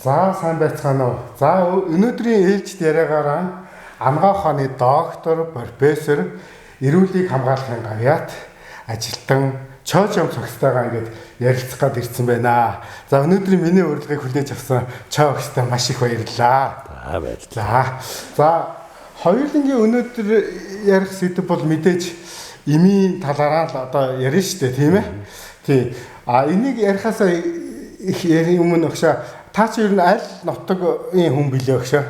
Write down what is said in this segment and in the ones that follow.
За сайн байцгаана уу. За өнөөдрийн ээлжид яриагаараа Амгаа ухааны доктор, профессор, эрүүлийг хамгаалахын гавьяат ажилтан Чоожом цогцтойгоо ингээд ярилцах гээд ирсэн байна. За өнөөдрийн миний урилгыг хүлээж авсан Чоогстой маш их баярлалаа. За баярлалаа. За хоёулангийн өнөөдөр ярих сэдэв бол мэдээж эмийн талаараа л одоо ярина шүү дээ, тийм ээ. Тий. Энийг ярихаасаа их өмнө өгшөө. Та чи ер нь аль нутгийн хүн билээ өгшөө?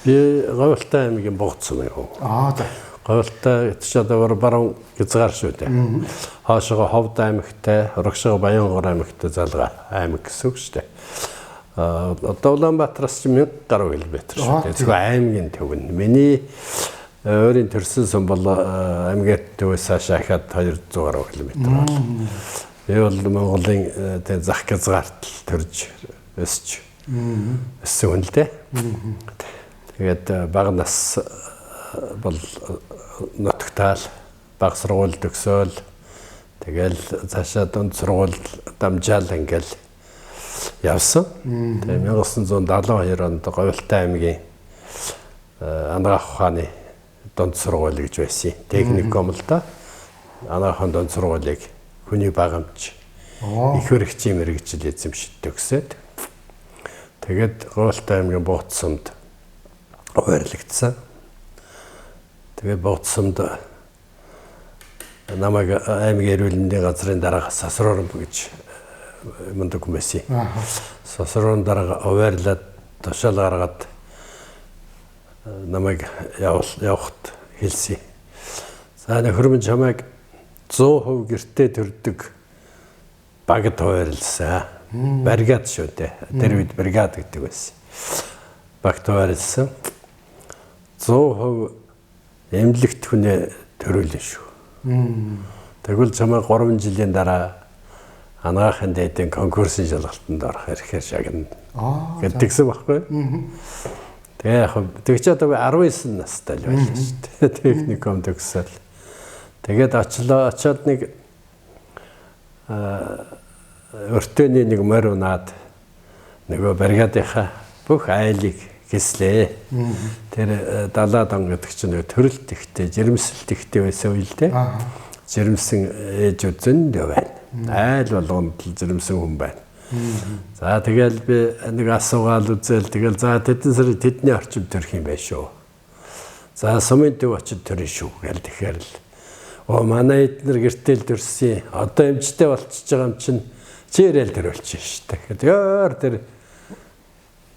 Би Говьлтай аймгийн Богдсон юм. За. Говьлтай ч одоо баруун гязгаар шүү дээ. Хоошоо Ховд аймагтай, Урагшаа Баянгор аймагтай залгаа аймаг гэсэн үг шүү дээ. Одоо Улаанбаатараас ч 1000 гаруй км шүү дээ. Зөвхөн аймгийн төвн. Миний өөрийн төрсөн сон бол аймгийн төвөөс хашаа хаад 200 гаруй км байна. Би бол Монголын зах гязгаарт төрж өсч өссөн хүн л дээ. Тэгээд бага нас бол нутагтаал бага сургууль төгсөөл тэгэл цаашаа дунд сургууль дамжаал ингээл явсан. Тэгээд 1972 онд Говьлтай аймгийн Амгаа ухааны дунд сургууль гэж байсан. Техникум л да. Амгаа ухааны дунд сургуулийг хүний багамж их хэрэгцээ мэрэгжил эзэмшиж төгсөөд тэгээд Говьлтай аймгийн Богдсонд ойрлогдсон. Тэгээд Богдсонд намайг аймгийн эрүүлэндийн газрын дарга Сосрорн гэж мундаг хүмүүс. Сосрорн дарга ойрлоод тушаал гаргаад намайг явахт хэлсэн. За нөхөрмөн чамайг 100% гэртээ төрдөг багт ойрлсан. Бригад шүү дээ. Тэр үед бригад гэдэг байсан. Багт ойрлсан. 100% эмнэлэгт хүнээ төрүүлнэ шүү. Тэгвэл чамайг 3 жилийн дараа анагаахын дэдийн конкурсын шалгалтанд орох ирэхээр шагна. Гэдгсэн байхгүй. Тэгээ яг тэгч одоо 19 настай л байлаа шүү дээ. Техникум төгсөөл. Тэгээд очиод нэг өртөөний нэг морь унаад нөгөө бригадынхаа бүх айлыг хэслээ. Тэр далаад он гэдэг чинь төрөлт ихтэй, жирэмсэлт ихтэй байсан үйл дээ. Жирэмсэн ээжүүд зөндөө байна. Айл болгонд л жирэмсэн хүн байна. За тэгэл би нэг асуугаал үзэл тэгэл за тэдэн сар тэдний орчим төрөх юм байна шүү. За сумын төв очиж төрнө шүү гэл тэгэхээр л манай эднэр гэртэл төрсөн. Одоо эмчтэй болчихж байгаа юм чинь чирэл төрүүлчих шүү дээ. Тэгэхээр тэр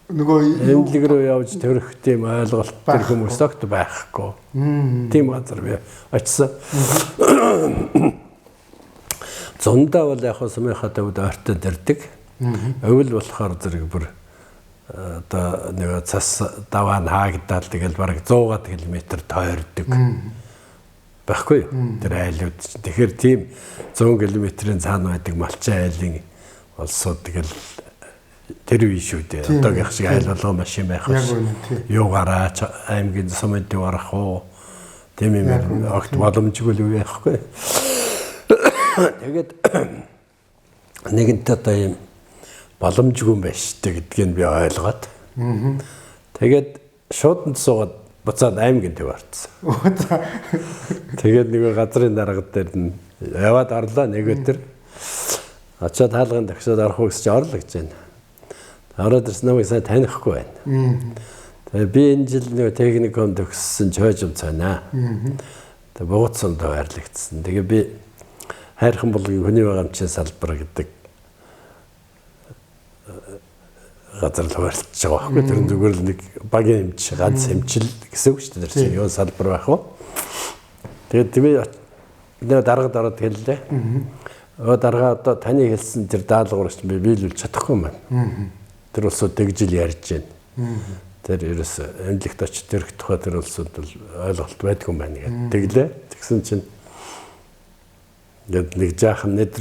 нөгөө эмнэлэг рүү явж төрөх тийм ойлголт тэр хүмүүс огт байхгүй. Тийм газар би очсон. Зундаа бол яг сумынхаа төвд ойртон дэрдэг. Өвөл болохоор зэрэг бүр одоо нэг цас даваа хаагдаад тэгэл бараг 100 км тойрдог. Байхгүй юу? Тэр айлууд. Тэгэхээр тийм 100 км-ийн цаана байдаг малчин айлын улсууд тэгэл тэр үе шүү дээ. Одоогийн шиг айл болгоо машин байх шүү. Юугаараа аймгийн сумын төв арах уу? Тийм юм огт боломжгүй л үе байхгүй. Тэгээд нэгэнт одоо юм боломжгүй юм байна шүү дээ гэдгийг би ойлгоод. Тэгээд шууданд суугаад буцаад аймгийн төв орцсон. Тэгээд нэг газрын дарга дээр нь яваад орлоо нэг өдөр. Очоод хаалганд тагшаад орох гэж орлогч байна. Ороод ирсэн намайг сайн танихгүй байна. Тэгээд би энэ жил нэг техникум төгссөн Чоожом цаанаа. Тэгээд Богдсонд ойрлогдсон. Тэгээд би хайрхан болгоны хүний багамжийн салбар гэдэг газар л ойрлож байгаа байхгүй. Тэр зүгээр л нэг багийн эмч, ганц эмчил гэсэн үг шүү дээ. Тэр чинь юу салбар байх вэ? Тэгээд би нэг даргад ороод хэллээ. Дарга одоо таны хэлсэн тэр даалгаврыг би биелүүлж чадахгүй юм байна. Тэр улсууд тэгжил ярьж байна. Тэр ерөөс эмнэлэгт очиж төрөх тухай тэр улсууд бол ойлголт байдгүй юм байна гэдэг. Тэглээ. Тэгсэн чинь нэг жаахан над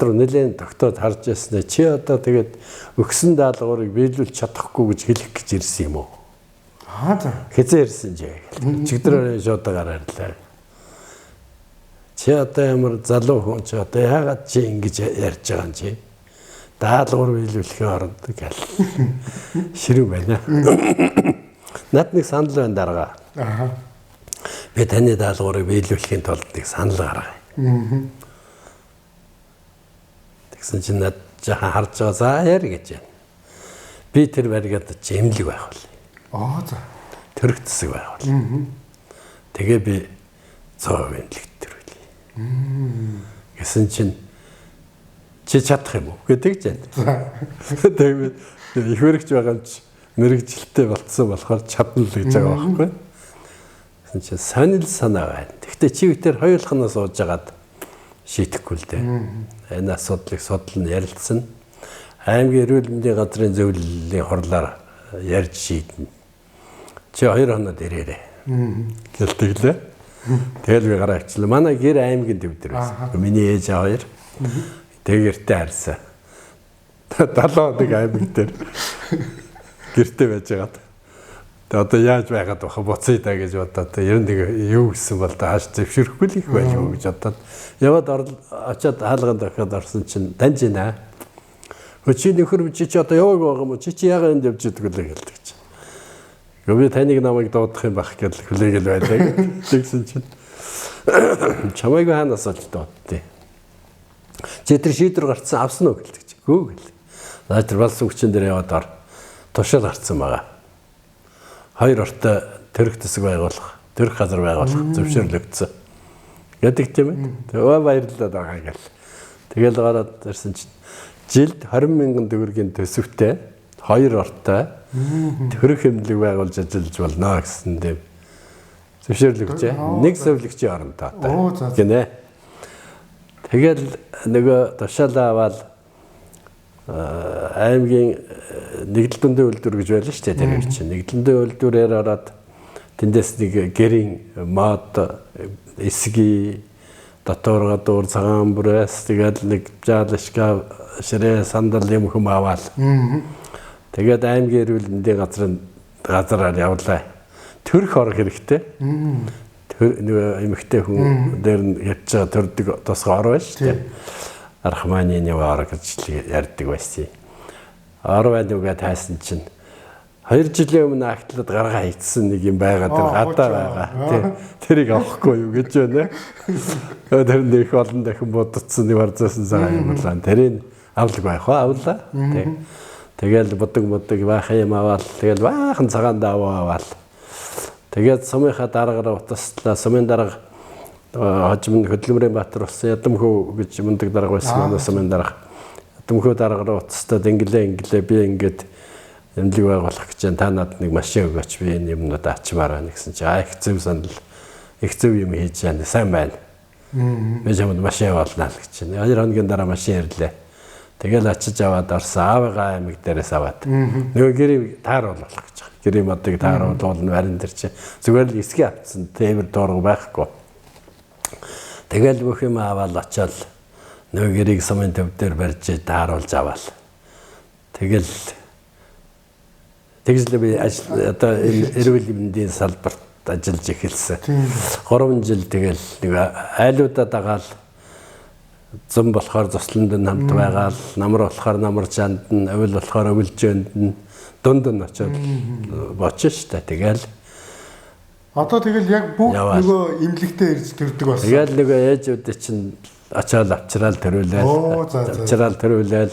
руу нэлээд тогтоод харж яснаа чи одоо тэгээд өгсөн даалгаврыг биелүүлж чадахгүй гэж хэлэх гэж ирсэн юм уу? За. Хэзээ ирсэн чи? Чигдрээ шууд гараарлаа. Чи одоо ямар залуу хүн чи одоо яагаад чи ингэж ярьж байгаа юм чи? даалгавар биелүүлэхийн оронд гэл ширүү байна. Над нэг санал байна дарга. Би таны даалгаврыг биелүүлэхийн тулд нэг санал гаргая. Тэгсэн чинь над жаахан харж байгаа за яар гэж байна. Би тэр баригад жимлэг байх бол. За. Төрөх засаг байх бол. Тэгээ би 100% эмнэлэгт төрүүлье. Гэсэн чинь чи чадах юм уу гэдэг ч байна. Тэгээд их хөрөгч байгаа юм чи мэрэгжилтэй болцсон болохоор чадна л гэж байгаа байхгүй. Гэсэн чинь сонир санаа байна. Гэхдээ чи битэр хоёулахнаа сууж агаад шийдэхгүй л дээ. Энэ асуудлыг судлан ярилцсан. Аймгийн эрүүл мэндийн газрын зөвлөлийн хурлаар ярьж шийднэ. Чи 2 хоноод ирээрэй. Гэлтэглээ. Тэгэл би гараа авчлаа. Манай гэр аймгийн төвдөр байсан. Миний ээж хоёр. Тэгэртээ харсан. 70 нэг аймаг дээр гэртээ байж байгаад. Тэгээ одоо яаж байгаад баха буцъя да гэж бодоод ер нь юу гэсэн бол тааш зөвшөөрөхгүй л их байж юу гэж бодоод яваад очиад хаалганд дахиад орсон чинь таньж байна. Чи нөхөр чи одоо яваг байгаа юм уу? Чи яагаад энд явж идэг вэ гэлдэг чи. Би таныг намайг дуудах юм байх гэж хүлээгэл байлаа гэсэн чинь чамайг хаанаас олж дуудтыг. Чи тэр шийдвэр гарцсан авсан уу гэлдэг чи. Гүү гэл. За тэр болсон хүчин дээр яваад ор тушаал гарцсан байгаа. 2 ортой төрөх засаг байгуулах, төрөх газар байгуулах зөвшөөрлөгдсөн. Яадаг тийм ээ. Тэгээ баярлалаа байгаа гэл. Тэгэл гараад ирсэн чинь жилд 20,000 төгрөгийн төсөвтэй 2 ортой төрөх эмнэлэг байгуулж ажиллаж болно гэсэн тийм зөвшөөрлөгжээ. Нэг совлогчийн оронтой гинэ. Тэгэл нөгөө тушаалаа аваад аймгийн нэгдэлбэндийн үйлдвэр гэж байлаа шүү дээ тэр чинь. Нэгдэлбэндийн үйлдвэрээр ороод тэндээс нэг гэрийн мод эсги дотор гадуур цагаан бүрээс тэгэл нэг жаалшка ширээ сандал юм хүм аваад. Тэгээд аймгийн эрүүл мэндийн газараар явлаа. Төрөх орох хэрэгтэй. Нөгөө эмэгтэй хүн дээр нь явж байгаа төрдөг тусгай ор байна шүү дээ. Архманы нэг ор гэж ярьдаг байсан. Ор байдаг тайсан чинь 2 жилийн өмнө агтлаад гаргаа хийцсэн нэг юм байгаа тэр гадаа байгаа. Тэрийг авахгүй юу гэж байна. Тэр нэг олон дахин бодцсон нэг барзаасан цагаан юм болоо. Тэрийг авлаг байх уу? Авлаа. Тэгэл бодог байх юм аваад тэгэл баахан цагаан даваа аваад. Тэгээд сумынхаа дараагаар утаслаа. Сумын дарга хожим хөдөлмөрийн Баатар болсон Ядамхүү гэж мундаг дарга байсан манай сумын дарга. Ядамхүү дараагаар утастад инглээ би ингээд эмнэлэг байгуулах гэж та надад нэг машин өгөөч би энэ юмнууд ачмаар байна гэсэн чи их зөв санал их зөв юм хийж яана сайн байна. Би чамд машин аваалнаа л гэж чинь 2 хоногийн дараа машин ирлээ. Тэгэл очиж аваад орсон аавыгаа аймаг дээрээс аваад нөгөө гэрийг тааруулах гэж байгаа. Гэрийн модыг тааруулна барин дээр чи зүгээр л эсгий авцсан тээвэр доорго байхгүй. Тэгэл бүх юм аваад очиод нөгөө гэрийг сумын төв дээр барьж тааруулж аваад тэгэл тэгжлээ би одоо эрүүл мэндийн салбарт ажиллаж эхэлсэн. 3 жил тэгэл нэг айлуудаа дагаал зам болохоор цусланд нь хамт байгаал, намар болохоор намар чанд нь, өвөл болохоор өвөлжөөнд нь дунд нь очиод бочих штэ. Тэгэл одоо тэгэл яг бүх нөгөө имлэгтэй ирж төрдөг болсон. Тэгэл нөгөө ээжүүд чинь очиод авчраал төрүүлээл.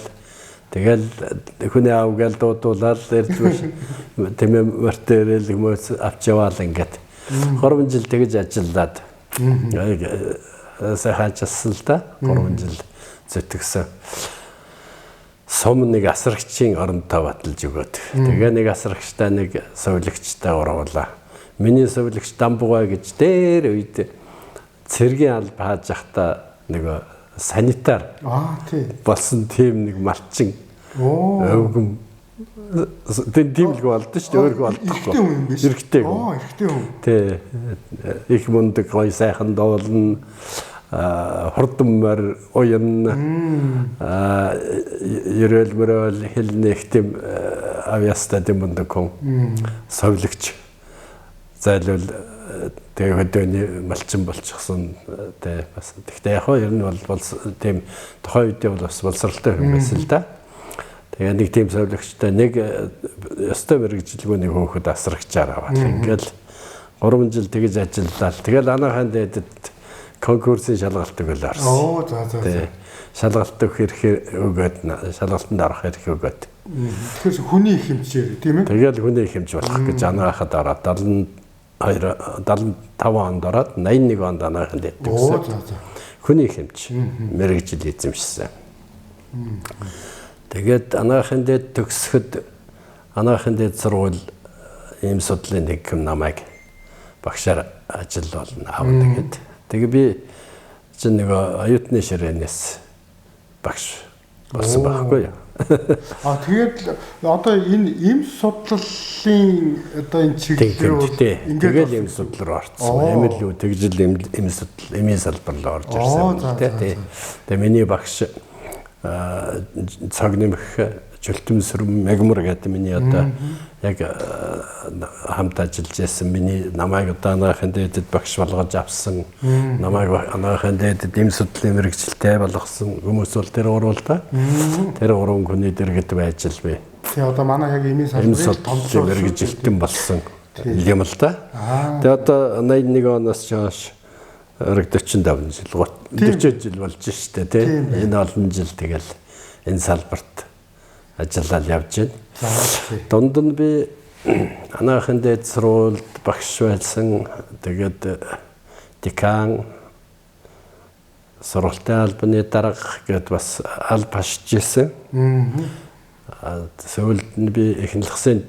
Тэгэл хүний аавгаал дуудуулаад ирж тэмээ мартэрэл хүмүүс авч яваал ингээд 3 жил тэгж ажиллаад сайхаачсан л да 3 жил зүтгэсэн. Сум нэг асрагчийн оронтой баталж өгөөд. Тэгээ нэг асрагчтай нэг совлогчтой уруулаа. Миний совлогч Дамбугай гэж дээр үед цэргийн алба хааж явахдаа нөгөө санитар болсон тийм нэг малчин өвгөн тэмлэг болд шүү дээ өөрөө болдохгүй эрэгтэй хүн тий их мундаг гой сайхан дуулна хурдмар уян ерөөл мөрөөл хэлнэх тийм авьяастай тийм мундаг хүн совлогч зайлвал тэгээ хөдөөний малчин болчихсон тий бас тэгтээ яг ер нь бол тийм тухайн үедээ бол бас боловсралтай хүн байсан л да. Тэгээ нэг тийм совилогчтой нэг ёстой мэрэгжилгүүний хөөхд асрагчаар аваад ингээл 3 жил тэгж ажиллаад тэгэл анаахын дээдэд конкурсын шалгалт өгөл орсон. Оо за. Шалгалт өгөх эрх өгөөд шалгалтанд орох эрх өгөөд. Тэгэхээр хүний их хэмжээр тийм ээ. Тэгэл хүний их хэмж болох гэж анаахад ороод 75 онд ороод 81 онд анаахын дээд Оо төгссөн. за. Хүний их хэмж мэрэгжил эзэмшсэн. Тэгээд анаахын дээд төгсөхөд анаахын дээд сургууль ийм судлалын нэг хэм намайг багшаар ажил болно авна гэд. Тэгээ би чинь нэг оюутны ширээнээс багш болсон байхгүй юу? Тэгээд одоо энэ им судлалын одоо энэ чиглэлээр ингээд ийм судлал руу орсон. Эмэл юу тэгжил им судлал эмийн салбар руу орж ирсэн тий. Тэгээ миний багш цаг нэмэх Чөлтөм сүрм Мегмар гэдэг миний одоо яг хамт ажиллаж байсан миний намайг одоо анаахын дээдэд багш болгож авсан намайг анаахын дээдэд им судлалын мэрэгчлээ болгосон хүмүүс бол тэр уруулда тэр уран хүний дэргэд байж л би. Тэгээ одоо манай яг имийн салбарын мэрэгжилтэн болсон юм л да. Тэгээ одоо 81 оноос хойш 45 жил 40 жил болж штэ тий. Энэ олон жил тэгэл энэ салбарт ажиллаад явж байна. Дунд нь би анаахын дээд сургуульд багш байсан. Тэгээд декан сургалтын албаны дарга гэдээ бас алба хашижсэн. Сүүлд нь би эхнэлхсэн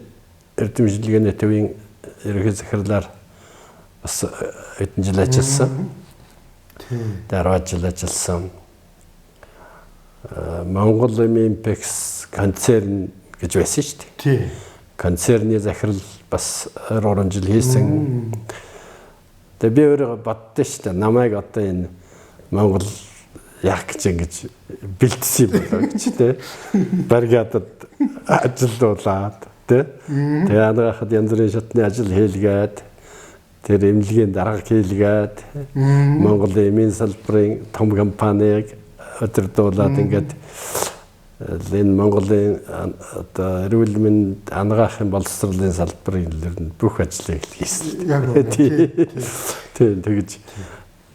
эрдэмжилгээний төвийн ерөнхий захирлаар бас хэдэн жил ажилласан. Дараа жил ажилласан. Монгол Импекс концерн гэж байсан шүү дээ. Тий. Концерны захирал бас 2 жил хийсэн. Тэгээ би өөрөө боддоо шүү дээ. Намайг одоо энэ Монгол яах гэж ингэж бэлдсэн юм болоо гэж тий. Баргадад ажиллуулаад тий. Тэгээ анаахад янз бүрийн шатны ажил хийлгээд тэр эмнэлгийн дарга хийлгээд Монгол эмийн салбарын том компаниг өдөрдуулаад ингээд энэ Монголын одоо эрүүл мэнд анагаахын боловсролын салбарын бүх ажлыг хийсэн.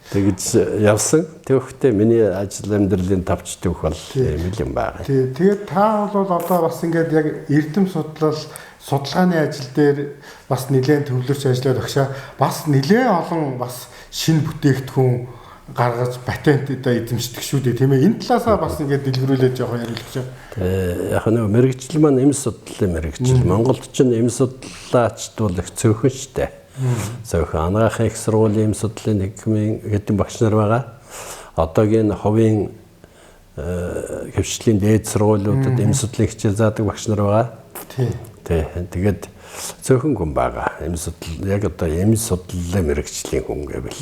Тэгж явсан. Тэгэхдээ миний ажил амьдралын тавч төвх бол ийм юм байна. Тэгээд та бол одоо бас ингээд яг эрдэм судалгааны ажил дээр бас нэлээд төвлөрч ажиллаад багшаа бас нэлээд олон бас шинэ бүтээгдэхүүн гаргаж патент одоо эзэмшдэг шүү дээ тийм ээ. Энэ талаасаа бас ингээд дэлгэрүүлээд жоохон ярилцж байгаа. Яг нэг мэрэгжил маань эм судлалын мэрэгжил. Монголд ч эм судлаач бол их цөөхөн шүү дээ. Цөөхөн анагаахын их сургуулийн эм судлалын нэгмийн хэдэн багш нар байгаа. Одоогийн ховын хөвчлийн дээд сургуулиудад эм судлалын хичээл заадаг багш нар байгаа. Тэгээд цөөхөн хүн байгаа. Эм судлал яг одоо эм судлалын мэрэгжлийн хүн гэвэл.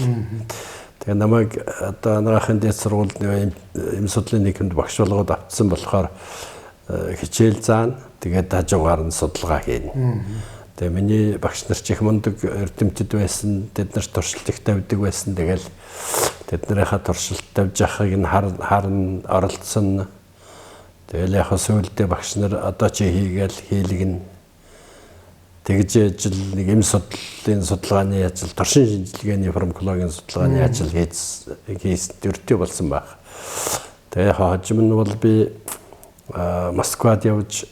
Тэгээ намайг одоо анагаахын дээд сургуулийн эм судлалын нэгмэнд багш болгоод авцсан болохоор хичээл заана. Тэгээд хажуугаар нь судалгаа хийнэ. Тэгээ миний багш нар ч их мундаг эрдэмтэд байсан. Тэд нарт туршилт их тавьдаг байсан. Тэгэл тэднийхээ туршилт тавьж явахыг нь харна оролцсон. Тэгэл яг сүүлдээ багш нар одоо чи хийгээл хийлгэн тэгж ажил нэг эм судлалын судалгааны ажил, туршин шинжилгээний фармакологийн судалгааны ажил хийсэн дөрөвтэй болсон баг. Тэгээ хожим нь бол би Москвад явж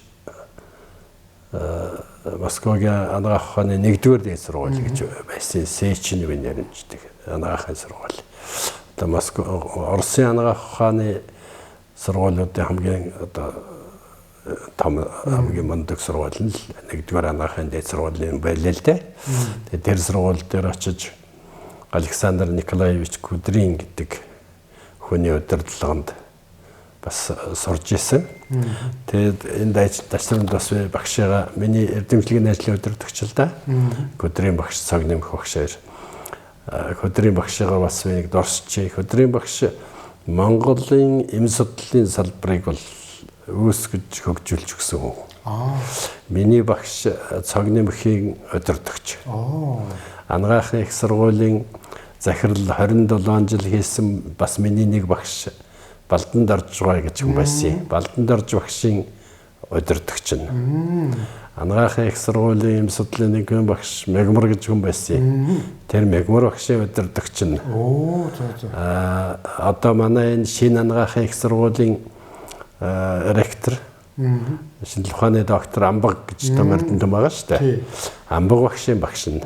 Москвагийн анагаах ухааны 1-р дээд сургууль гэж байсан. Сечин үеийн нэрмждэг анагаахын сургууль. Одоо Москва Оросын анагаах ухааны сургуулиудын хамгийн одоо том хамгийн мундаг сургууль нь 1-р анагаахын дээд сургуулийн байлаа л дээ. Тэгээд тэр сургууль дээр очиж Александр Николаевич Кудрин гэдэг хүний удирдлаганд бас сурж исэн. Тэгээд энд ажлын бас багшаа миний эрдэмтлийн ажлын удирдагч л да. Кудрин багш цаг нэмэх багшаар. Кудрин багшаа бас нэг дорсч. Кудрин багш Монголын эм судлалын салбарыг бол үүсгэж хөгжүүлж өгсөн хүн. Миний багш цаг нэмэхийн удирдагч. Анагаахын их сургуулийн захирал 27 жил хийсэн бас миний нэг багш Балдан Дорж байгаа гэж хүн байсан. Балдан Дорж багшийн удирдагч нь. Анагаахын их сургуулийн эм судлалын нэгэн багш Мегмар гэж хүн байсан. Тэр Мегмар багшийн удирдагч нь. Одоо манай энэ шинэ анагаахын их сургуулийн ректор шинжлэх ухааны доктор Амбаг гэж томьёрдон байгаа шүү дээ. Амбаг багшийн багш нь.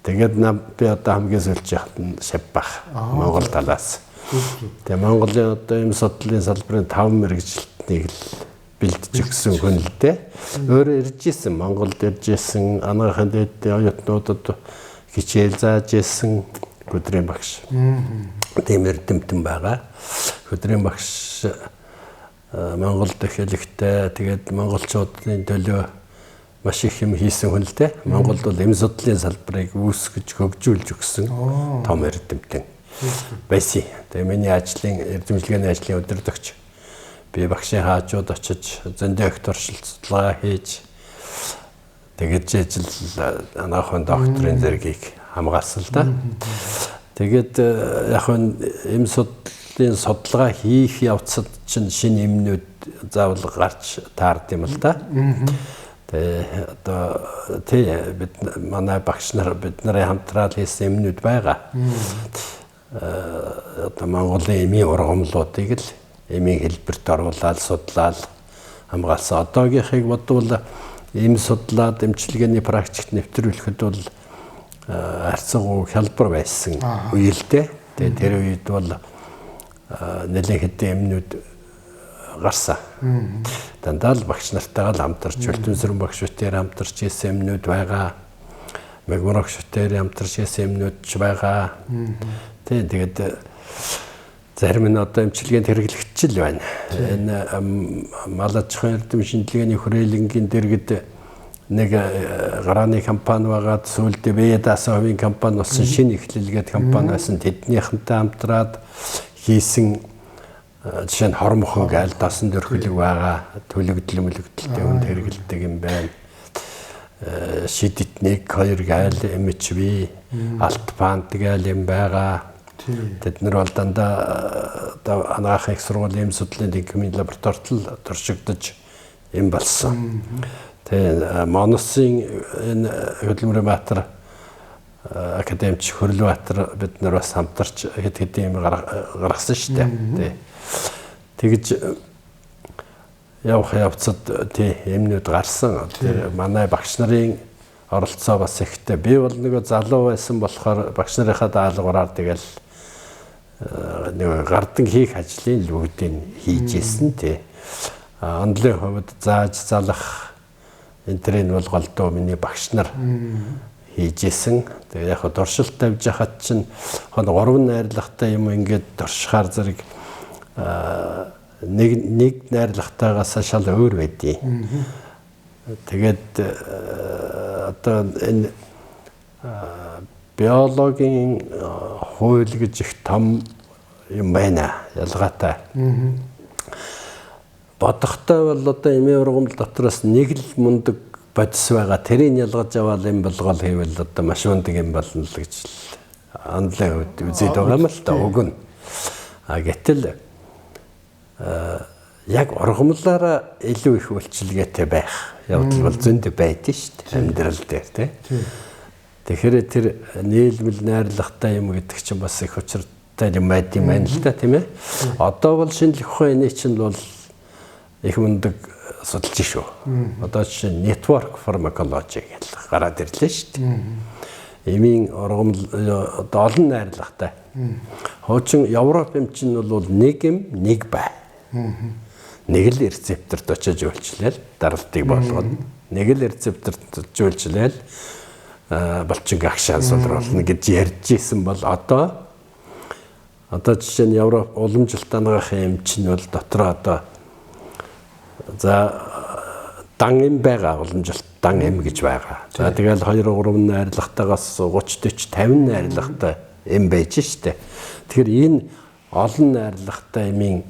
Тэгээд би одоо хамгийн сүүлчийнх нь Шавбах Монгол талаас. Тэгээ Монголын одоо эм судлалын салбарын 5 мэргэжилтнийг л бэлдэж өгсөн хүн л дээ. Өөрөө ирж исэн, Монголд ирж исэн, анагаахын дээд оюутнуудад хичээл зааж исэн хөдрийн багш. Тийм эрдэмтэн байгаа. Хөдрийн багш Монголд эхлэхдээ тэгээд монголчуудын төлөө маш их юм хийсэн хүн л дээ. Монголд бол эм судлалын салбарыг үүсгэж хөгжүүлж өгсөн том эрдэмтэн байсан. Тэгээ миний ажлын эрдэмтлэгийн ажлын удирдагч. Би багшийн хаажууд очиж зөндөө их туршилтлагаа хийж тэгээд жижиг анагаахын докторийн зэргийг хамгаалсан л да. Тэгээд яг нь эм судлалын судалгаа хийх явцад чинь шинэ эмнүүд заавал гарч таард юм л да. Тэгээ одоо бид манай багш нар бид нарын хамтраад хийсэн эмнүүд байгаа. Одоо Монголын эмийн ургамлуудыг л эмийн хэлбэрт оруулаад судлаад хамгаалсан. Одоогийнхыг бодвол эм судлаад эмчилгээний практикт нэвтрүүлэхэд бол харьцангуй хялбар байсан үе л дээ. Тэгээ тэр үед бол нэлээд хэдэн эмнүүд гарсан. Дандаа л багш нартайгаа л хамтарч, Өлтөнсөрөн багш бүтээр хамтарч ийсэн эмнүүд байгаа. Мегмар багш бүтээр хамтарч ийсэн эмнүүд ч байгаа. Тэгээд зарим нь одоо эмчилгээнд хэрэглэгдэж л байна. Энэ мал аж ахуйн эрдэм шинжилгээний хүрээлэнгийн дэргэд нэг гарааны компани байгаад сүүлдээ Ведаса хувийн компани болсон шинэ эхлэлгээд компани байсан. Тэднийхэнтэй хамтраад хийсэн жишээ нь хормхон гайл дасан дөрхөлөг байгаа. Төлөгдөл мөлөгдөлтэй хүнд хэрэглэдэг юм байна. Шидэт 1 2 гайл MHV алт пант гайл юм байгаа. Тэд нар бол дандаа анагаахын их сургуулийн эм судлалын химийн лабораторид л туршигдож юм болсон. Тэгээ Моносын энэ хөдөлмөрийн баатар академич Хөрлбаатар бид нар бас хамтарч хэд хэдэн юм гаргасан шүү дээ. Тэгж явах явцад эмнүүд гарсан. Тэр манай багш нарын оролцоо бас ихтэй. Би бол нэг залуу байсан болохоор багш нарынхаа даалгавраар тэгэл нэг гардан хийх ажлын лүгдийг хийж ирсэн тий. Ондлын хувьд зааж залах энтрийн бол голдуу миний багш нар хийж ирсэн. Тэгээ яг дуршилт тавьж хахад чинь 3 найрлагатай юм ингээд дуршихаар зэрэг нэг найрлагатайгаас шал өөр байдیں۔ Тэгээд одоо энэ биологийн хууль гэж их том юм байна. Ялгаатай. Бодохтой бол одоо эмийн ургамал дотроос нэг л мундаг бодис байгаа. Тэрийг ялгаж аваад юм болгол хийвэл одоо маш мундаг юм болно л гэж андлын хувьд үзээд байгаа юм л та уг нь. Гэтэл яг ургамлаараа илүү их үйлчилгээтэй байх явдал бол зөндөө байдаг шүү дээ. Амьдрал дээр тий. Тэгэхээр тэр нийлмэл найрлагатай юм гэдэг чинь бас их учиртай юм байд юм байна л да тийм ээ. Одоо бол шинжлэх ухааны чинь бол их мундаг судалж шүү. Одоо чинь network pharmacology гэж гараад ирлээ шүү дээ. Эмийн ургамал одоо олон найрлагатай. Хуучин Европ эмчин бол нэг юм нэг бай. Нэг л рецепторт очиж үйлчлээл даралтыг болгоод нэг л рецепторт үйлчлээл болчин агшаан сулруулна гэж ярьж исэн бол одоо жишээ нь Европ уламжилт анагаахын эмчин бол дотроо одоо за дан эм байгаа уламжилт дан эм гэж байгаа. За тэгэл 2-3 найрлагатайгаас 30 40 50 найрлагатай эм байж штэ. Тэгэхээр энэ олон найрлагатай эмийн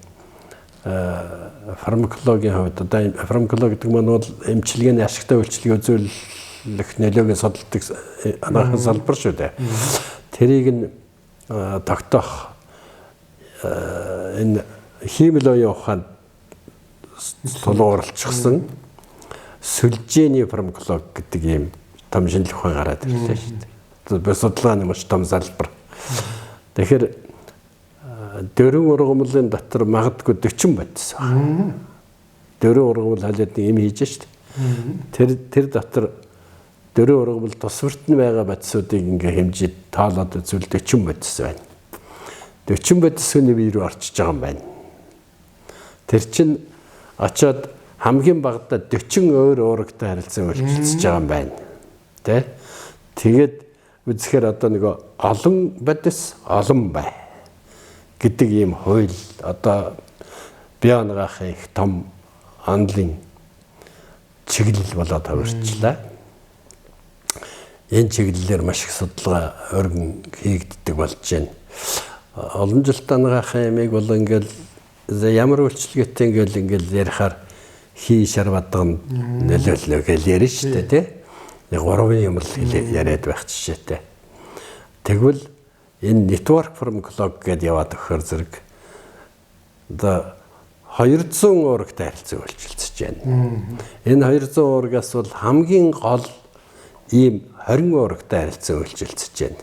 фармакологийн хувьд одоо фармакологи гэдэг нь бол эмчилгээний ашигтай үйлчилгээ үзүүлэх нөлөөгийн судалдаг анагаахын салбар шүү дээ. Тэрийг нь тогтоох энэ химиологийн ухаанд тулгуурлчихсан сүлжээний фармаколог гэдэг ийм том шинжилгээ ухаан гараад ирлээ шүү дээ. Би судалгааны маш том залбар. Тэгэхээр дөрвөн ургамлын дотор магадгүй 40 бодис байна. Дөрвөн ургамл халиад юм хийж шүү дээ. Тэр дотор дөрвөн ургамл тусварт нь байгаа бодисуудыг ингээ хэмжиж тоолоод үзвэл 40 бодис байна. 40 бодисны бие рүү орчиж байгаа юм байна. Тэр чинь очоод хамгийн багадаа 40 өөр уурагтай харилцан үйлчилж байгаа юм байна. Тэ? Тэгээд үзэхээр одоо нөгөө олон бодис олон бай гэдэг ийм хууль одоо бие онгоохын их том онлын чиглэл болоод хувирчлаа. Энэ чиглэлээр маш их судалгаа өргөн хийгддэг болж байна. Олон жил онгоохын ямиг бол ингээл ямар үйлчлэгээтэй ингээл ярихаар хий шарвадган нөлөөлнө гэж ярина шүү дээ тий. Нэг 3 юм л яриад байх жишээтэй. Тэгвэл энэ network pharmacology гэдээ яваад өгөхөр зэрэг одоо 200 уурагтай харилцан үйлчилж байна. Энэ 200 уурагаас бол хамгийн гол ийм 20 уурагтай харилцан үйлчилж байна.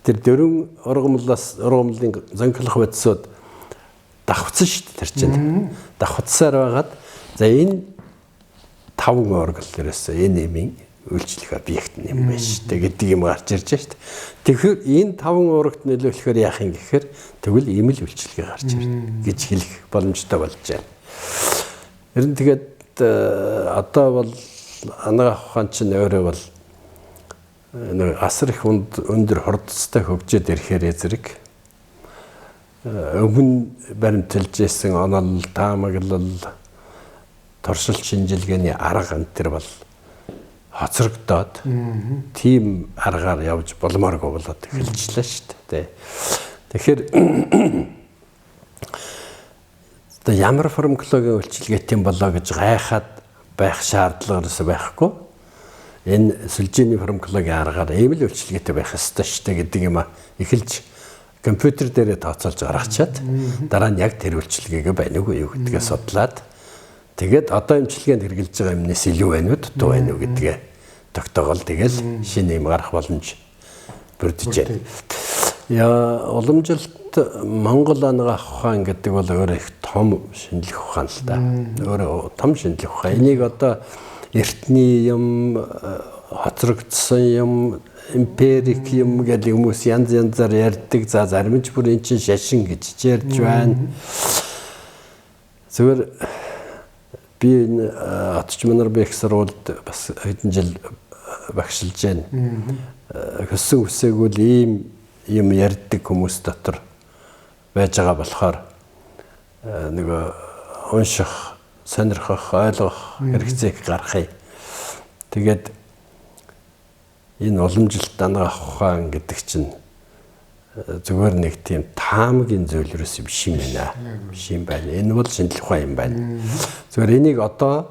Тэр дөрвөн ургамлын зонхлох бодисууд давхцсан шүү дээ тэр чинь. Давхцсаар байгаад за энэ 5 уургал ерөөсөө энэ имийн үйлчлэх объект юм байна шүү дээ гэдэг юм гарч ирж байна шүү дээ. Тэгэхээр энэ 5 уурагт нөлөөлөхөөр яах юм гэхээр тэгвэл ийм л үйлчлэгээ гарч ирнэ гэж хэлэх боломжтой болж байна. Ер нь тэгээд одоо бол анагаах ухаан чинь өөрөө бол асар их өндөр хурдцтай хөгжөөд ирэхээр зэрэг өмнө баримталж ирсэн онол, таамаглал, туршилт шинжилгээний арга энэ бол хоцрогдоод тийм аргаар явж болмооргүй болоод эхэлжлээ шүү дээ. Тэгэхээр одоо ямар фармакологийн үйлчилгээтэй болоо гэж гайхаад байх шаардлага ерөөсөй байхгүй. Энэ сүлжээний фармакологийн аргаар ийм л үйлчилгээтэй байх ёстой шүү дээ гэдэг юм а эхэлж компьютер дээрээ тооцоолж гаргачаад дараа нь яг тэр үйлчилгээгээ байна уу юу гэдгээ судлаад тэгээд одоо имчилгээнд хэрэгжилж байгаа юмнээс илүү байна уу дутуу байна уу гэдгээ тогтоогол тэгэл шинэ юм гарах боломж бүрдэж байна. Яа уламжилт Монгол анагаах ухаан гэдэг бол өөрөө их том шинжлэх ухаан л да. Өөрөө том шинжлэх ухаан. Энийг одоо эртний юм хоцрогдсон юм эмпирик юм гэдэг хүмүүс янз янзаар ярьдаг. За зарим ч бүр эн чинь шашин гэж ярьж байна. Зүгээр би энэ Атч Манарбек сургуульд бас хэдэн жил багшилж байна. Хөссөн үсээгүүл ийм юм ярьдаг хүмүүс дотор байж байгаа болохоор нөгөө унших, сонирхох, ойлгох хэрэгцээг гаргахыг. Тэгээд энэ уламжилт анагаах ухаан гэдэг чинь зүгээр нэг тийм таамагийн зүйл ерөөс биш юм байна. Биш юм байна. Энэ бол шинжлэх ухаан юм байна. Зүгээр энийг одоо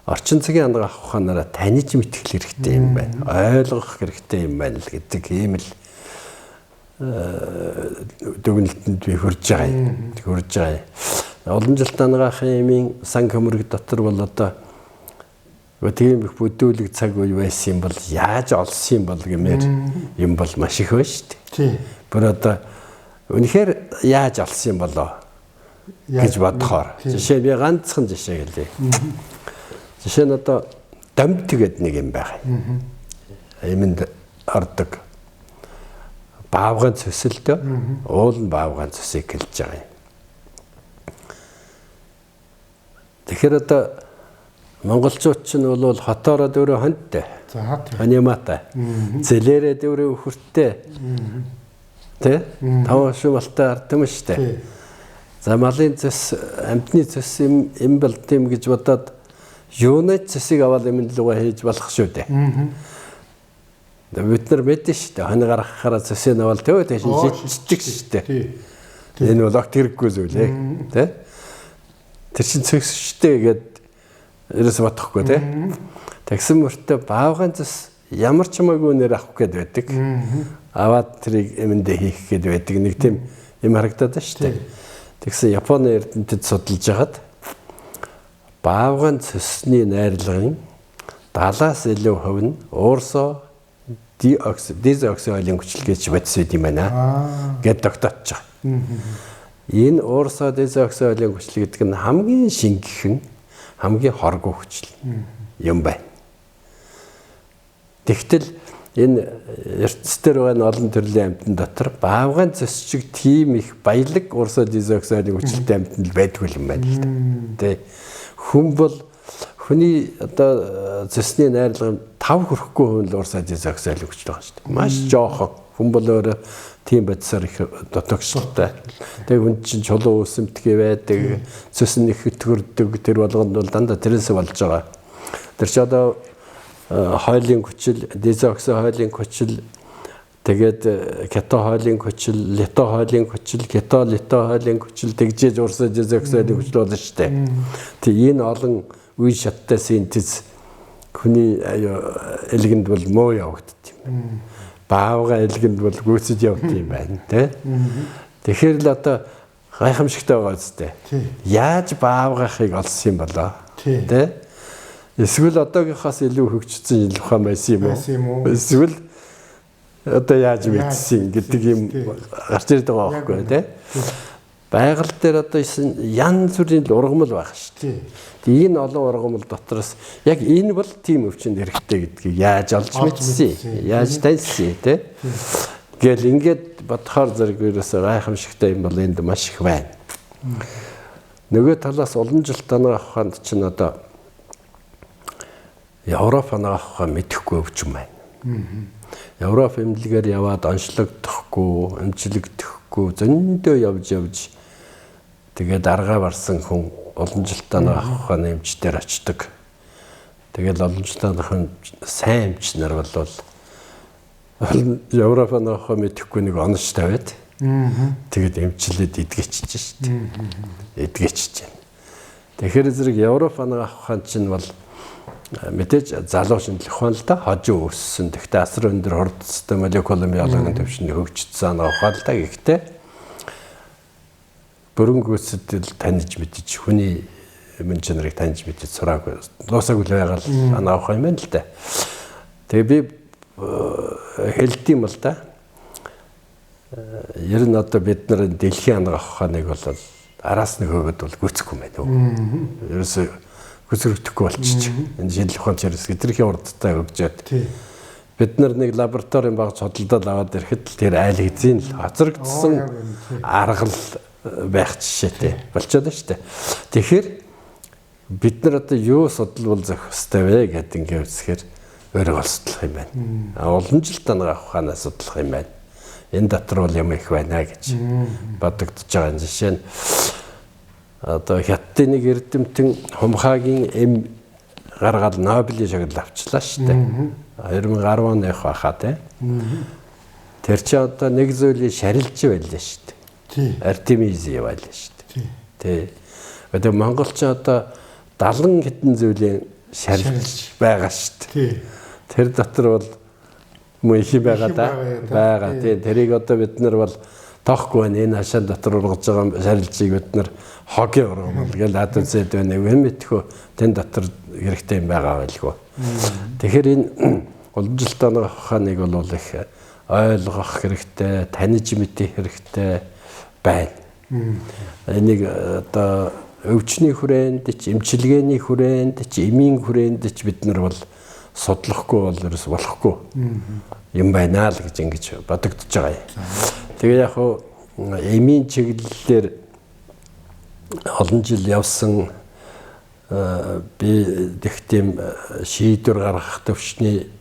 орчин цагийн анагаах ухаанаараа таньж мэдэх хэрэгтэй юм байна. Ойлгох хэрэгтэй юм байна л гэдэг ийм л дүгнэлтэнд би хүрж байгаа. Уламжилт анагаахын юмын сан хөмөрг дотор бол одоо тийм их бүдүүлэг цаг үе байсан юм бол яаж олсон юм бол гэмээр юм бол маш их байна шүү дээ. Тийм. Бүр одоо үнэхээр яаж олсон юм болоо гэж бодохоор. Жишээ би ганцхан жишээ гэлээ. Жишээ нь одоо домт гэдэг нэг юм байгаа. Эмэнд ордог баавган цөсөлтөө уул нь баавган цөсийг хэлж байгаа юм. Тэгэхээр одоо монголчууд ч нь бол хотоороо дөөрөө хонттой. За хот. Аниматай. Зэлээрээ дөөрөө өхөртэй. Тэ? Таван шувалтай ардам штэ. За малын цэс, амтны цэс юм бол тийм гэж бодоод юунэт цэсийг аваад юмд лугаа хийж болох шүү дээ. Бид нар мэдэн штэ. Хонь гаргахаараа цэсийг аваад төвөө тийш шийдчих штэ. Энэ бол огт хэрэггүй зүйл ээ. Тэ? Тэр чин цэс штэ гэдэг ерөөс бодохгүй тий. Тэгсэн мөртөө баавган цэс ямар ч хамаагүй нэр авах гээд байдаг. Аваад тэрийг эмэндээ хийх гээд байдаг. Нэг тийм юм харагдаад байна шүү дээ. Тэгсэн Японы эрдэмтэд судалж хагаад баавган цэсний найрлагын 70-аас илүү хувь нь уурсоо дезоксиолын хүчил гэж бодис байд юм байна. Гэт тогтоож байгаа. Энэ уурсоо дезоксиолын хүчил гэдэг нь хамгийн шингэхэн, хамгийн хоргүй хүчил юм байна. Тэгтэл энэ ертөнцийн байгаа олон төрлийн амьтан дотор баавган цэс шиг тийм их баялаг уурсоо дезоксиолын хүчилтэй амьтан байдгүй юм байна л да. Тэ хүн бол хүний одоо цэсний найрлагын 5 хүрэхгүй хувь уурсаа дезоксиолын хүчил байгаа шүү дээ. Маш жоохон. Хүн бол өөрөө тийм бодисоор их дотогштой. Тэгээ хүн чинь чулуу үсэмтгий байдаг, цэс нь их өтгөрдөг, тэр болгонд бол дандаа тэрээс болж байгаа. Тэр ч одоо хойлын хүчил, дезокси хойлын хүчил, тэгээд кето хойлын хүчил, лето хойлын хүчил, кето лето хойлын хүчил тэгжээж уурсаа дезоксиолын хүчил болно шүү дээ. Тэг энэ олон үе шаттай синтез хүний элгэнд бол муу явагддаг юм. Баавга элгэнд бол гүйцэд явдаг юм байна, тэ? Тэгэхээр л одоо гайхамшигтай байгаа үстэй. Яаж баавгахыг олсон юм болоо? Тэ? Эсвэл одоогийнхоос илүү хөгжсөн ухаан байсан юм уу? Эсвэл одоо яаж мэдсэн гэдэг юм гарч ирдэг байгаа байхгүй тий. Байгаль дээр одоо янз бүрийн ургамал байх шүү дээ. Тэгээ энэ олон ургамал дотроос яг энэ бол тийм өвчнөд хэрэгтэй гэдгийг яаж олж мэдсэн, яаж таньсан тий. Гэл ингээд бодохоор зэрэг ерөөсөө гайхамшигтай юм бол энд маш их байна. Нөгөө талаас олон жил танаа ухаанд чинь одоо Европ анаахаа мэдэхгүй өвчин байна. Европ эмнэлгээр яваад онцлогдохгүй, эмчилэгдэхгүй, зөндөө явж тэгээд аргаа барсан хүн олон жилдээ анаахаа нэмчдэр очдог. Тэгээд олон жилдээ анаахын сайн эмч нар бол Европ анаахаа мэдэхгүй нэг оноч тавиад тэгээд эмчилээд эдгэчж шүү дээ. Эдгэчж байна. Тэгэхээр зэрэг Европ анаахаа чинь бол мэдээж залуу шинжлэх ухаан л да хожуу өссөн. Тэгтээ асар өндөр хурдтай молекулын биологийн төвшөнд хөгжсөн ухаан л да. Гэхдээ бүрэн гүйцэд таньж мэдэж хүний мөн чанарыг таньж мэдэж сураагүй. Дуусаагүй л байгаа л анаа ухаан юм байна л да. Тэгээ би хэлдэм бол да. Ер нь одоо бид нар дэлхийн анаа ухааныг бол араас нэг хөвөд бол гүйцэхгүй байна. Ерөөсөө хүсрэгдэхгүй болчих. Энэ шинжлэх ухааны чирээс хэтэрхий урдтай хөгжөөд. Бид нар нэг лабораторийн баг судалдаад аваад ирэхэд л тэр айл хэзээ л хоцрогдсон аргал байх жишээтэй болчиход байна шүү дээ. Тэгэхээр бид нар одоо юу судалвал зөх хөстэй вэ гэдэг ингээд үзэхээр өөрөө судлах юм байна. Олон жил танаа ухаанаа судлах юм байна. Энэ дотор бол юм их байна гэж бодогдож байгаа жишээ нь одоо хятадын нэг эрдэмтэн Хумхагийн эм гаргаад Нобелийн шагнал авчлаа шүү дээ. 2010 оны хахаа тий. Тэр чи одоо нэг зүйлийг шарилж байлаа шүү дээ. Артемиз яваалаа шүү дээ. Тий. Одоо Монгол ч одоо 70 хэдэн зүйлийн шарилж байгаа шүү дээ. Тэр дотор бол муу их байгаа да. Байгаа тий. Тэрийг одоо бид нар бол тоохгүй байна. Энэ хашаан дотор ургаж байгаа шарилжийг бид нар хогийн ургамал гэж адвцэд байна. Юм мэдхүү тэн дотор хэрэгтэй юм байгаа байлгүй. Тэгэхээр энэ олон жилийн ухааныг бол их ойлгох хэрэгтэй, таньж мэдэх хэрэгтэй байна. Энийг одоо өвчний хүрээнд ч, эмчилгээний хүрээнд ч, эмийн хүрээнд ч бид нар бол судлахгүй бол ерөөс болохгүй юм байна л гэж ингэж бодогдож байгаа юм. Тэгээ яг хуу эмийн чиглэлээр олон жил явсан би их тийм шийдвэр гаргах төвчний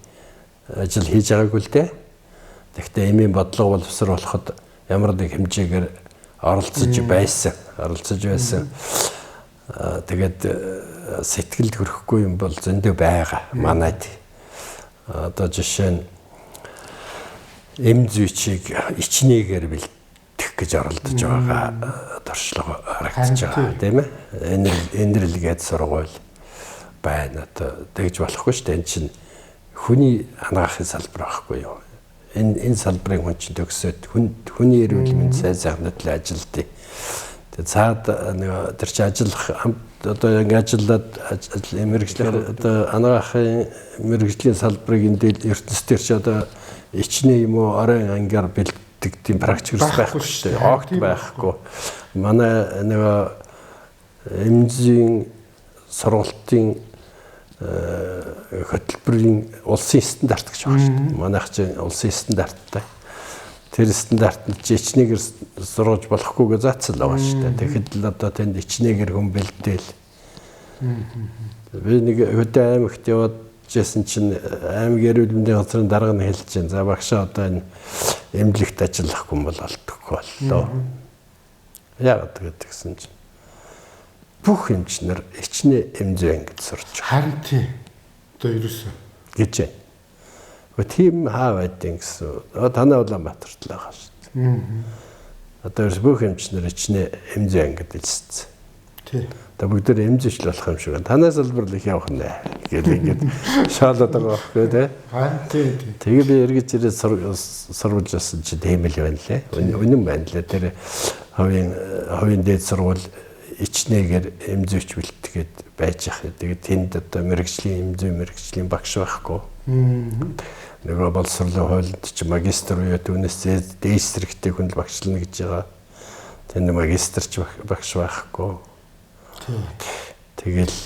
ажил хийж байгаагүй л дээ. Тэгэхдээ эмийн бодлого боловсруулахад ямар нэг хэмжээгээр оролцож байсан. Тэгээд сэтгэлд хүрэхгүй юм бол зөндөө байгаа манайд. Одоо жишээ нь эм зүйчийг ичнээгээр бэлтгэх гэж оролдож байгаа дорчлого харагдаж байгаа тийм ээ. Энэрлгээд сургууль байна. Одоо тэгж болохгүй шүү дээ. Энэ чинь хүний анагаахын салбар байхгүй юу? Энэ салбарын хүн чинь төгсөөд хүний эрүүл мэнд сайн сайхнад л ажилдээ. цаад нэг тэр чи ажиллах одоо ингэ ажиллаад мэрэгчлэр одоо анагаахын мэрэгжлийн салбарыг энд ертөнцийн чи одоо ичнээ юм уу оройн ангиар бэлддэг тийм практик байхгүй шүү дээ. Огт байхгүй. Манай нэг эмзийн сургалтын хөтөлбөрийн улсын стандарт гэж байна шүү дээ. Манайх чинь улсын стандарттай. Тэр стандартанд ичнээгээр сургаж болохгүйгээ заацал байгаа шүү дээ. Тэгэхэд л одоо тэнд ичнээгээр хүн бэлдээл. Би нэг хөдөө аймагт яваад жисэн чинь аймаг эрүүл мэндийн газрын дарга нь хэлж чинь за багшаа одоо энэ эмнэлэгт ажиллахгүй юм бол алдахгүй боллоо. Яагаад гэдгсэн чинь бүх эмчнэр ичнээ эмзэн гэж сурч харин тий. Одоо ерөөсөө гэж байна. Тийм хаа байдیں гэсэн. Танай Улаанбаатарт л байгаа шүү дээ. Одоо ерөөс бүх эмчнэр ичнээ эмзэн гэж хэлсэн. Тий. Одоо бүгд эмзэж л болох юм шиг байна. Танай салбар л их явах нэ. Гэл ингээд шаалаад байгаа байхгүй тий. Харин тий. Тэгээ би эргэж ирээд сурвалж болсон чи тийм л байна лээ. Үнэн байна лээ. Тэр хувийн дээд сургууль ичнээгээр эмзүүч бэлтгээд байж ах. Тэгээд тэнд одоо мэрэгжлийн багш байхгүй. Нөгөө боловсролын хуулинд чи магистр уу түүнээс дээд зэрэгтэй хүн багшлна гэж байгаа. Тэнд магистрч багш байхгүй. Тэгэл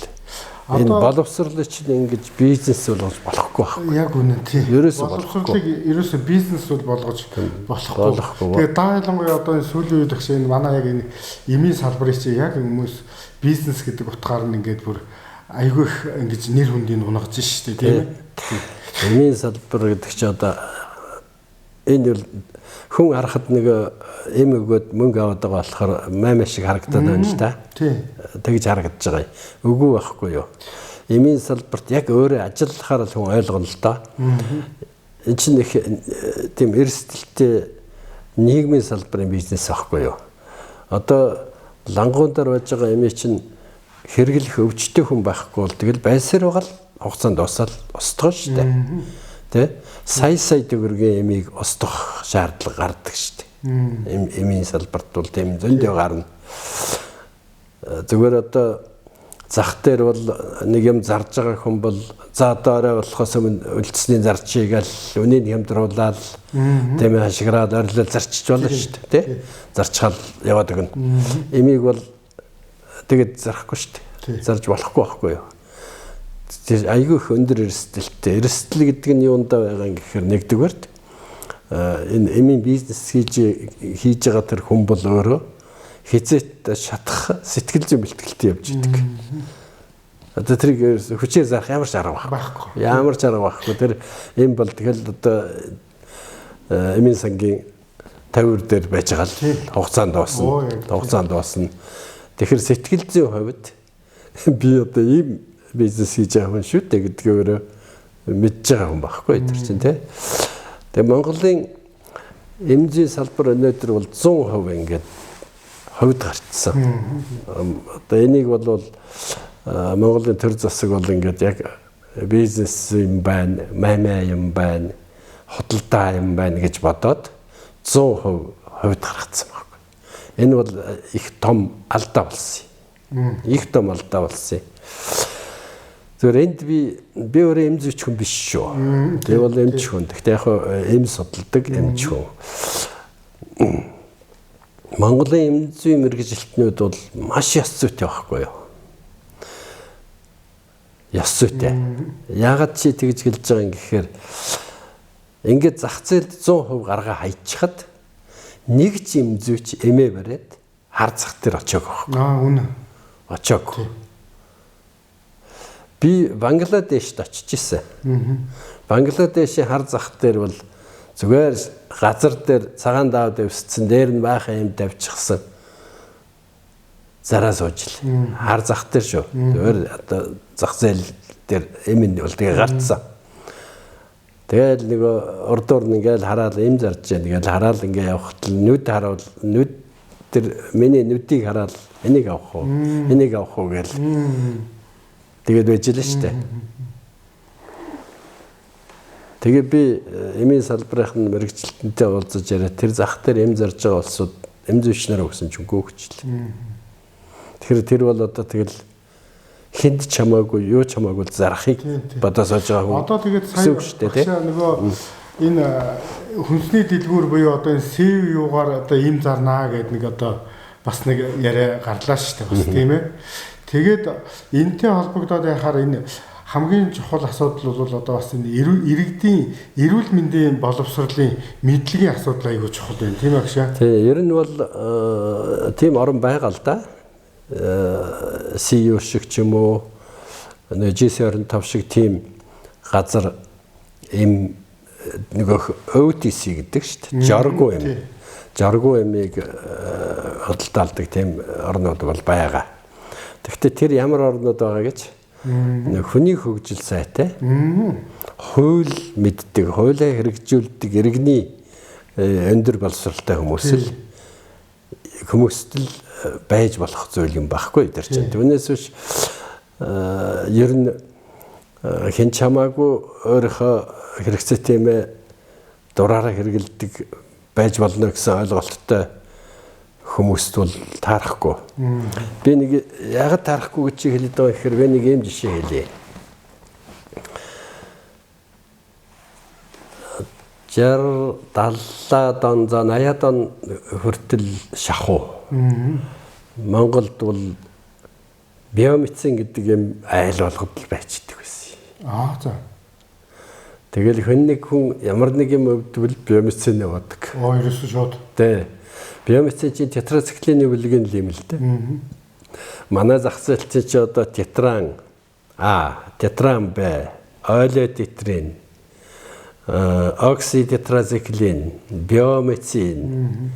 энэ боловсролыг чинь ингэж бизнес болгож болохгүй байхгүй. Яг үнэн тий. Ерөөсөө боловсролыг ерөөсөө бизнес бол болгож болохгүй. Тэгээ даалангуй одоо энэ сүүлийн үед багш энэ манай яг энэ эмийн салбарыг чи яг хүмүүс бизнес гэдэг утгаар нь ингээд бүр айгүй их ингэж нэр хүндийг унгаж штэ тийм ээ. Эмийн салбар гэдэг чи одоо энэ хүн харахад нэг эм өгөөд мөнгө аваад байгаа болохоор маймаа шиг харагдаад байна л да. Тий. Тэгж харагдаж байгаа. Үгүй байхгүй юу. Эмийн салбарт яг өөрөө ажиллахаар л хүн ойлгоно л доо. Энэ чинь их тийм эрсдэлтэй нийгмийн салбарын бизнес байхгүй юу. Одоо лангуун дээр байж байгаа эмээ чинь хэрэглэх өвчтөй хүн байхгүй бол тэгэл байсаар байгаа л хугацаанд дуусаад устгах шүү дээ. Тэ? Сая төгрөгийн эмийг устгах шаардлага гардаг шүү дээ. Эмийн салбарт бол тийм зөндөө гарна. Зүгээр одоо зах дээр бол нэг юм зарж байгаа хүн бол за одоо орой болохоос өмнө үлдсний зарчийг л үнийг хямдруулаад тийм хашгираад ойрлол зарчиж болно шүү дээ. Тэ? Зарчхал яваад өгнө. Эмийг бол тэгэд зарахгүй шүү дээ. Зарж болохгүй байхгүй юу? Айгүй их өндөр эрсдэлтэй. Эрсдэл гэдэг нь юундаа байгаа юм гэхээр нэгдүгээрт энэ эмийн бизнес хийж байгаа тэр хүн бол өөрөө хизээт шатах сэтгэл зүйн бэлтгэлтэй явж идэг. Одоо тэрийг хүчээр зарах ямар ч арга байхгүй. Ямар ч арга байхгүй. Тэр эм бол тэгэл одоо эмийн сангийн тавир дээр байж байгаа л хугацаанд дуусна. Тэгэхээр сэтгэл зүйн хувьд би одоо ийм бизнес хийж байгаа хүн шүү дээ гэдгийг өөрөө мэдж байгаа хүн байхгүй тэр чинь тий. Тэгээ Монголын эмзийн салбар өнөөдөр бол 100% ингээд хувьд гарчсан. Одоо энийг бол Монголын төр засаг бол ингээд яг бизнес юм байна, маймаа юм байна, худалдаа юм байна гэж бодоод 100% хувьд гаргацсан байхгүй. Энэ бол их том алдаа болсон юм. Их том алдаа болсон юм. Зөв энд би өөрөө эмзүүч хүн биш шүү. Тэгээ бол эмч хүн. Гэхдээ яг эм судалдаг эмч хүн. Монголын эмзийн мэргэжилтнүүд бол маш ёс зүйтэй байхгүй юу? Ёс зүйтэй. Яагаад чи тэгж хэлж байгаа юм гэхээр ингээд зах зээлд 100% гаргаа хайчихад нэг ч эмзүүч эмээ бариад хар зах дээр очиог байхгүй. Үнэ. Очиог. Би Бангладешд очиж ирсэн. Бангладешийн хар зах дээр бол зүгээр газар дээр цагаан даав дэвсцэн дээр нь баахан юм давчихсан. Зараа сууж л. Хар зах дээр шүү. Зүгээр одоо зах зээл дээр эмэнд бол тэгээ гарцсан. Тэгэл нэг урдуур нь ингээл хараад им зарж яа. Тэгэл хараад ингээ явхад нүд харуул нүд тэр миний нүдийг хараад энийг авах уу? Энийг авах уу гэл. Тэгээд байж л штэ. Тэгээ би эмийн салбарын мэрэгчлэнтэй уулзаж яриа тэр зах дээр эм зарж байгаа улсууд эмзэн өвчнөр өгсөн ч үгүй хчлээ. Тэгэхээр тэр бол одоо тэгэл хинд чамаагүй юу чамаагүй зарахыг бодосож байгаа хүн. Одоо тэгээд сая нөгөө энэ хүнсний дэлгүүр буюу одоо энэ СЭВ юугаар одоо им зарнаа гэдэг нэг одоо бас нэг яриа гарлаа шүү дээ бас тийм ээ. Тэгээд энэтэй холбогдоод яхаар энэ хамгийн чухал асуудал бол одоо бас энэ иргэдийн эрүүл мэндийн боловсролын мэдлэгийн асуудал айгүй чухал байна тийм ээ агшаа. Тий, ер нь бол тийм орон байгаа л да. CEO шиг ч юм уу G25 шиг тийм газар им нөгөө OTC гэдэг шүү дээ. Жаргуу имийг хөдөлталдаг тийм орнууд бол байгаа. Тэгэхдээ тэр ямар орнууд байгаа гэж хүний хөгжил сайтай хууль мэддэг, хуулиа хэрэгжүүлдэг иргэний өндөр боловсролтой хүмүүст л байж болох зүйл юм байхгүй тэр чинь. Түүнээс биш ер нь хэн чамаагүй өөрийнхөө хэрэгцээтэй юм дураараа хэрэгэлдэг байж болно гэсэн ойлголттой хүмүүст бол таарахгүй. Би нэг ягаад таарахгүй гэж хэлээд байгаа гэхээр би нэг юм жишээ хэлье. 60, 70 он, 80 он хүртэл шахуу. Монголд бол биомедицин гэдэг юм айл болгоод байцдаг байсан. За. Тэгэл нэг хүн ямар нэг юм өвдвөл биомедицин яваадаг. Ерөөсөө шууд. Тэ. Биомедицин чинь тетрациклины бүлгийн юм л дээ. Манай зах зээл чи одоо тетран А, тетран Б, олеотетрин, окситетрациклин, биомедицин.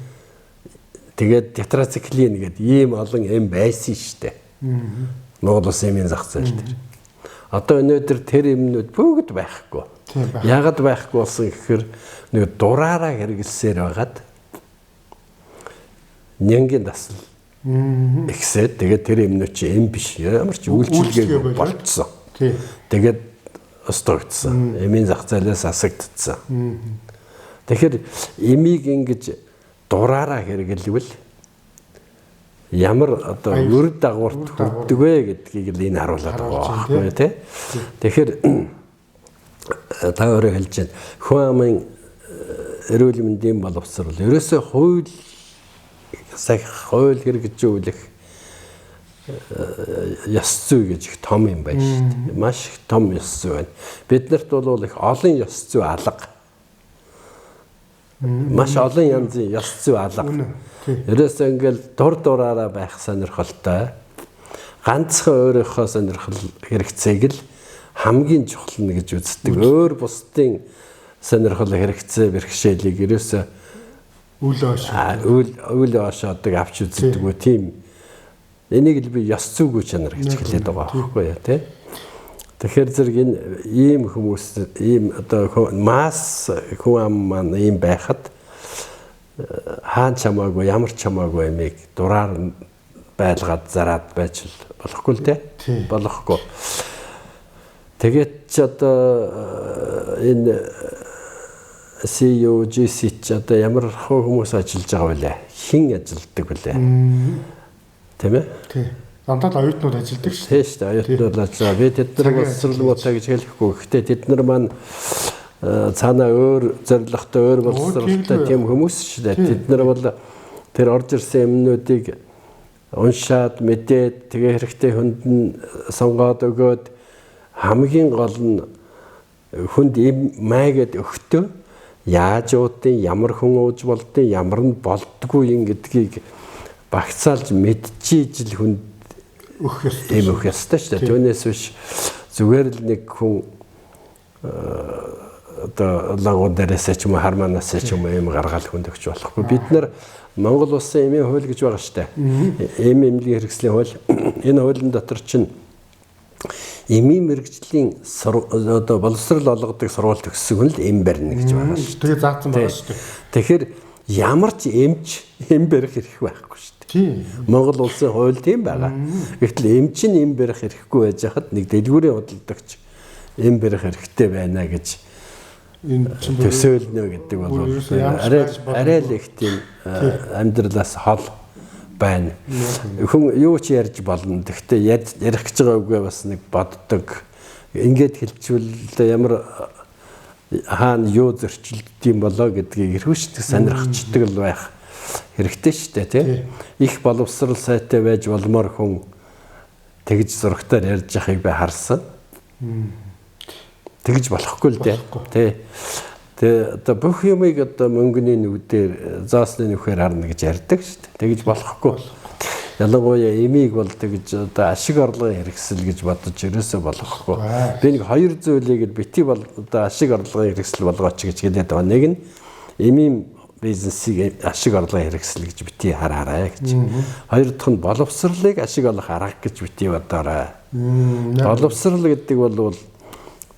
Тэгээд тетрациклин гэдэг ийм олон юм байсан шүү дээ. Монгол Улсын эмийн зах зээл дээр. Одоо өнөөдөр тэр юмнууд бүгд байхгүй. Яагаад байхгүй болсон гэхээр нэг дураараа хэрэгэлсээр байгаад нянгийн дасал ихсээд тэгээд тэр юмнууд чи эм биш ямар ч үйлчилгээгүй болцсон. Тэгээд остогдсон. Эмийн зах зээлээс асагдцсан. Тэгэхээр эмийг ингэж дураараа хэрэгэлвэл ямар одоо үр дагаварт хүрдэг вэ гэдгийг л энэ харуулдаг байгаа байхгүй тий. Тэгэхээр та өөрөө хэлж байна. Хүн амын эрүүл мэндийн боловсрол ерөөсөө хууль хэрэгжүүлэх ёс зүй гэж их том юм байна шүү дээ. Маш их том ёс зүй байна. Биднэрт бол их олон ёс зүй алга. Маш олон янзын ёс зүй алга. Ерөөсөө ингээл дураараа байх сонирхолтой. Ганцхан өөрийнхөө сонирхол хэрэгцээг л хамгийн чухал нь гэж үздэг. Өөр бусдын сонирхол хэрэгцээ бэрхшээлийг ерөөсөө үл оошоодаг авч үздэг үү тийм. Энийг л би ёс зүйгүй чанар гэж хэлээд байгаа байхгүй яа тий. Тэгэхээр зэрэг энэ ийм хүмүүс ийм одоо масс хүн ам маань ийм байхад хаан чамаагүй ямар чамаагүй юмыг дураар байлгаад зараад байж болохгүй л тий. Болохгүй. Тэгээд ч одоо энэ CEO GC ч одоо ямар хүмүүс ажиллаж байгаа вэ? Хэн ажилладаг вэ? Тийм ээ? Тий. Дандаа оюутнууд ажилладаг шүү. Тийм шүү. Оюутнууд ажиллаа. Би тэдний боловсролгоотой гэж хэлэхгүй. Гэхдээ тэднэр маань цаанаа өөр зорилготой, өөр боловсролтой тийм хүмүүс шүү дээ. Тэднэр бол тэр орж ирсэн юмнуудыг уншаад, мэдээд, тэгээ хэрэгтэй хүнд нь сонгоод өгөөд хамгийн гол нь хүнд им маягаад өгтөө яаж уудын, ямар хүн ууж болдیں, ямар нь болдгүй юм гэдгийг багцаалж мэдчихийж л хүнд өгөх ёстой шүү дээ. Түүнээс биш зүгээр л нэг хүн одоо лагууд дээрээс ч юм уу харманаас ч юм уу юм гаргаал хүнд өгч болохгүй. Бид нар Монгол Улсын эмийн хууль гэж байгаа шүү дээ. Эмийн хэрэгслийн хууль. Энэ хуулийн дотор чинь эмийн мэрэгжлийн одоо боловсрол олгодог сургууль төгссөн хүн л эм барьна гэж байгаа шүү. Тэгээ заасан байгаа шүү дээ. Тэгэхээр ямар ч эмч эм барих хэрэг байхгүй шүү дээ. Тийм. Монгол Улсын хууль тийм байгаа. Гэвтэл эмч нь эм барих хэрэггүй байж хахад нэг дэлгүүрийн худалдагч эм барих хэрэгтэй байна гэж Энэ төсөөлнө гэдэг бол арай л их тийм амьдралаас хол байна. Хүн юу ч ярьж болно. Гэхдээ ярих гэж байгаа үгээ бас нэг боддог. Ингээд хэлчихвэл ямар хаана юу зөрчилдөг юм болоо гэдгийг эрхвчдэг сонирхчдаг л байх хэрэгтэй шүү дээ, тийм. Их боловсрал сайтай байж болмоор хүн тэгж зургатаар ярьж байгааг би харсан. Тэгж болохгүй л дээ. Тэгээ одоо бүх юмыг одоо мөнгөний нүдээр заасны нүхээр харна гэж ярьдаг шүү дээ. Тэгж болохгүй. Ялангуяа эмийг бол тэгж одоо ашиг орлогын хэрэгсэл гэж бодож ерөөсөө болохгүй. Би нэг хоёр зүйлийг бити бол одоо ашиг орлогын хэрэгсэл болгооч гэж хэлээд байгаа. Нэг нь эмийн бизнесийг ашиг орлогын хэрэгсэл гэж бити хараарай гэж. Хоёр дахь нь боловсролыг ашиг олох арга гэж бити бодоорой. Боловсрол гэдэг бол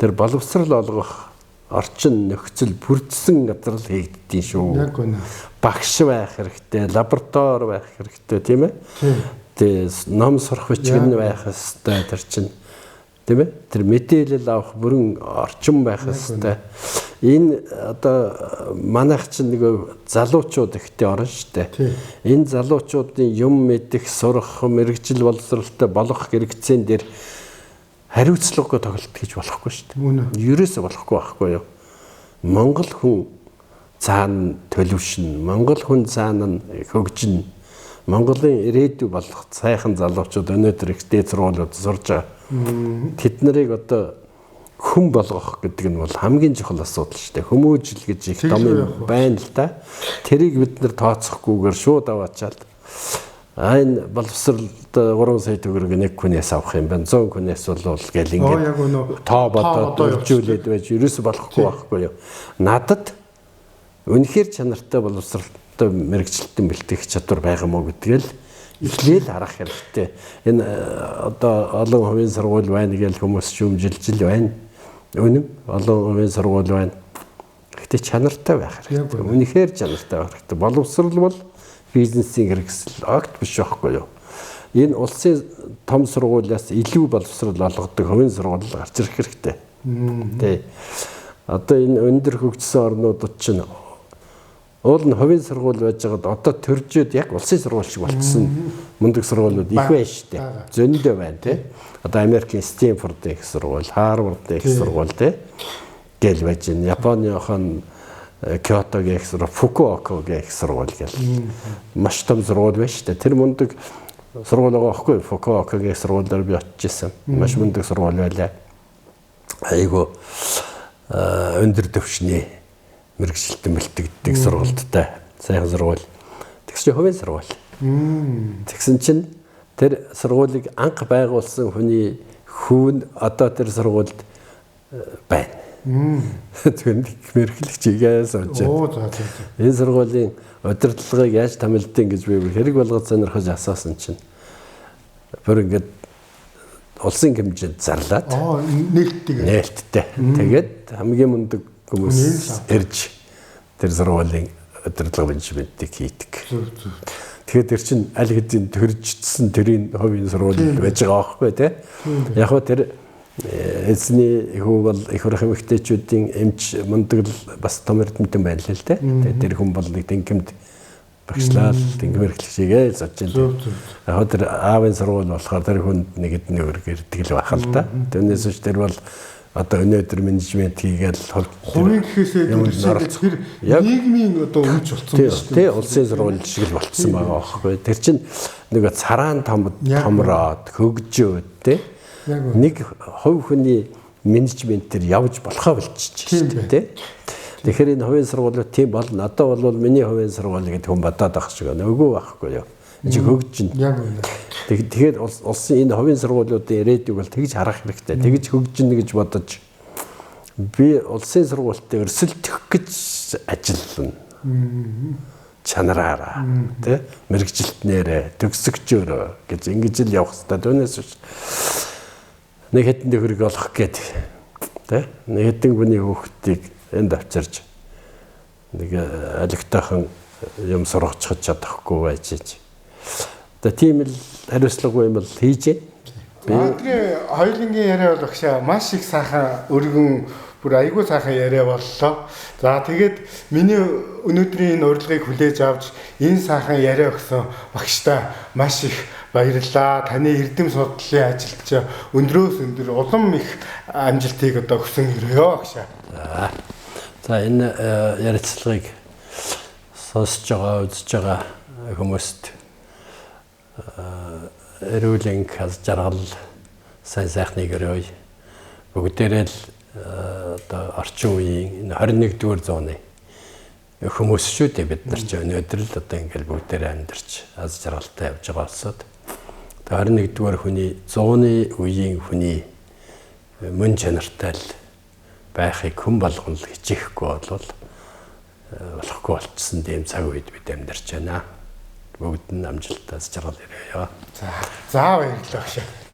тэр боловсрал олгох орчин нөхцөл бүрдсэн газар л хийгддیں шүү. Яг үнэ. Багш байх хэрэгтэй, лаборатори байх хэрэгтэй, тийм ээ. Тэгээ ном сурах бичгэн байх хэрэгтэй тэр чинь. Тийм ээ. Тэр мэдээлэл авах бүрэн орчин байх хэрэгтэй. Энэ одоо манайх чинь нэг залуучууд ихтэй орно шүү дээ. Энэ залуучуудын юм мэдэх, сурах, мэрэгжил боловсролтой болох хэрэгцээн дээр хариуцлагагүй тоглолт хийж болохгүй шүү дээ. Ерөөсөө болохгүй байхгүй юу? Монгол хүн цаана төлөвшнө. Монгол хүн цаана хөгжинэ. Монголын ирээдүй болох сайхан залуучууд өнөөдөр их дээд сургуулиуд сурж байгаа. Тэд нарыг одоо хүн болгох гэдэг нь бол хамгийн чухал асуудал шүү дээ. Хүмүүжил гэж их том юм байна л да. Тэрийг бид нар тооцохгүйгээр шууд аваачаад энэ боловсролд 3 сая төгрөг нэг хүнээс авах юм байна. 100 хүнээс бол гэл ингээд тоо бодоод өржүүлээд байж ерөөсө болохгүй байхгүй юу. Надад үнэхээр чанартай боловсролтой мэрэгчлэлтэн бэлтгэх чадвар байгаа мó гэдгээл эхлээл харах хэрэгтэй. Энэ одоо олон хувийн сургууль байна гэж хүмүүс шүүмжилж байна. Үнэн олон хувийн сургууль байна. Гэхдээ чанартай байх хэрэгтэй. Үнэхээр чанартай байх хэрэгтэй. Боловсрол бол бизнесийн хэрэгсэл акт биш байхгүй юу? Энэ улсын том сургуулиас илүү боловсрол олгодог хувийн сургууль гарч ирэх хэрэгтэй. Тэ. Одоо энэ өндөр хөгжсөн орнуудад чинь уул нь хувийн сургууль байж байгаад одоо төржөөд яг улсын сургууль шиг болцсон мундаг сургуулиуд их байна шүү дээ. Зөндөө байна тий. Одоо Америкийн Стэнфордын их сургууль, Харвардын их сургууль тий. Гэл байж байна. Японыхон Кёотогийн их сургууль, Фукуокагийн их сургууль гэл. Маш том сургууль байна шүү дээ. Тэр мундаг сургууль байгаа байхгүй Фукуокагийн сургуулиар би очиж исэн. Маш мундаг сургууль байлаа. Айгу өндөр төвшний мэрэгчлэлтэн бэлтгэдэг сургуультай сайхан сургууль. Тэгс чи хувийн сургууль. Тэгсэн чинь тэр сургуулийг анх байгуулсан хүний хүүн одоо тэр сургуульд байна. Тэгвэл мэрэгчлэгч игээс очиж. Энэ сургуулийн удирдлагыг яаж томилдیں гэж би хэрэг болгож сонирхож асуусан чинь бүр ингээд улсын хэмжээнд зарлаад нээлттэй. Тэгээд хамгийн мундаг хүмүүс ирж тэр сургуулийн удирдлага менежментийг хийдэг. Тэгэхээр тэр чинь аль хэдийн төржсөн тэрийн хувийн сургууль байж байгаа байхгүй тий. Яг хөө тэр эзний хүү бол их хурх эмэгтэйчүүдийн эмч мундаг бас том эрдэмтэн байна л тий. Тэр хүн бол нэг тэнгэмд багшлал тэнгэр хэрэглэгчийгээ зодж байна. Яг тэр аавын сургууль болохоор тэр хүнд нэг хэдэн өөр гэрдэг л байх л да. Түүнээс ч тэр бол одоо өнөөдөр менежмент хийгээл хувийн гэхээсээ тэр нийгмийн одоо өмч болсон байна шүү дээ. Тий, улсын сургууль шиг л болцсон байгаа байхгүй. Тэр чинь нэг цараан томроод хөгжөөд тий. Нэг хувь хүний менежментээр явж болохоо болчихчих шүү дээ. Тэгэхээр энэ хувийн сургуулиуд тийм болно. Одоо бол миний хувийн сургууль гэдэг хүн бодоод байх шиг байна. Үгүй байхгүй юу. Энд хөгжин. Тэгэхээр улсын энэ хувийн сургуулиудын ирээдүйг бол тэгж харах хэрэгтэй. Тэгж хөгжинэ гэж бодож би улсын сургуультай өрсөлдөх гэж ажиллана. Чанараараа тий мэрэгжилтнээрээ төгсөгчөөрөө гэж ингэж л явах хэрэгтэй. Түүнээс биш нэг хэдэн төгрөг олох гээд тий нэг хэдэн хүний хүүхдийг энд авчирж нэг алигтайхан юм сургахч чадахгүй байж. Одоо тийм л хариуцлагагүй юм бол хийж байна. Тэгээ хоёулынгийн яриа бол багшаа маш их сайхан өргөн бүр айгүй сайхан яриа боллоо. За тэгээд миний өнөөдрийн энэ урилгыг хүлээж авч энэ сайхан яриа өгсөн багштай маш их баярлалаа. Таны эрдэм судлалын ажилд ч өндрөөс өндөр улам их амжилтыг одоо хүсэн өрөөё багшаа. За энэ ярилцлагыг сонсож байгаа, үзэж байгаа хүмүүст эрүүлийн аз жаргал сайн сайхныг өрөөе. Бүгдээрээ л одоо орчин үеийн 21-р зууны хүмүүс шүү дээ бид нар ч өнөөдөр л одоо ингээл бүгдээрээ амьдарч аз жаргалтай явж байгаа болсод 21-р хүний зууны үеийн хүний мөн чанартай л байхыг хүн болгон л хичээхгүй болвол болохгүй болчихсон тийм цаг үед бид амьдарч байна. Бүгд нь амжилттай аз жаргал өрөөё. За баярлалаа багшаа.